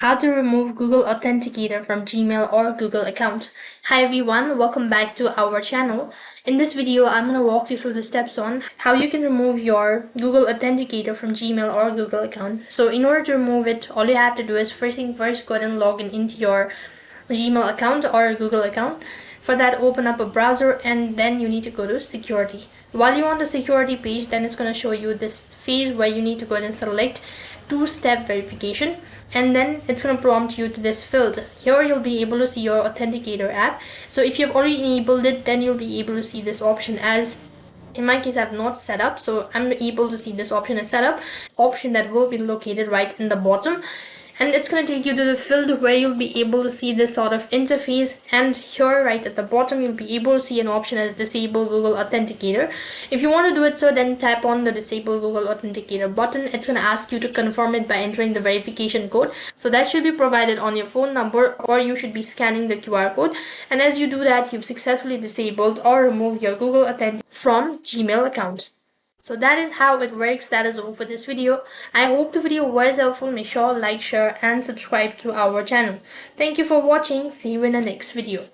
How to remove Google Authenticator from Gmail or Google account. Hi everyone, welcome back to our channel. In this video, I'm going to walk you through the steps on how you can remove your Google Authenticator from Gmail or Google account. So in order to remove it, all you have to do is first thing first, go ahead and log in into your Gmail account or Google account. For that, open up a browser and then you need to go to security. While you're on the security page, then it's going to show you this phase where you need to go ahead and select two-step verification, and then it's going to prompt you to this field. Here you'll be able to see your Authenticator app. So if you've already enabled it, then you'll be able to see this option. As in my case, I've not set up, so I'm able to see this option as setup, option that will be located right in the bottom. And it's going to take you to the field where you'll be able to see this sort of interface, and here right at the bottom you'll be able to see an option as disable Google Authenticator. If you want to do it, so then tap on the disable Google Authenticator button. It's going to ask you to confirm it by entering the verification code, so that should be provided on your phone number, or you should be scanning the QR code. And as you do that, you've successfully disabled or removed your Google Authenticator from Gmail account. So that is how it works. That is all for this video. I hope the video was helpful. Make sure to like, share and subscribe to our channel. Thank you for watching. See you in the next video.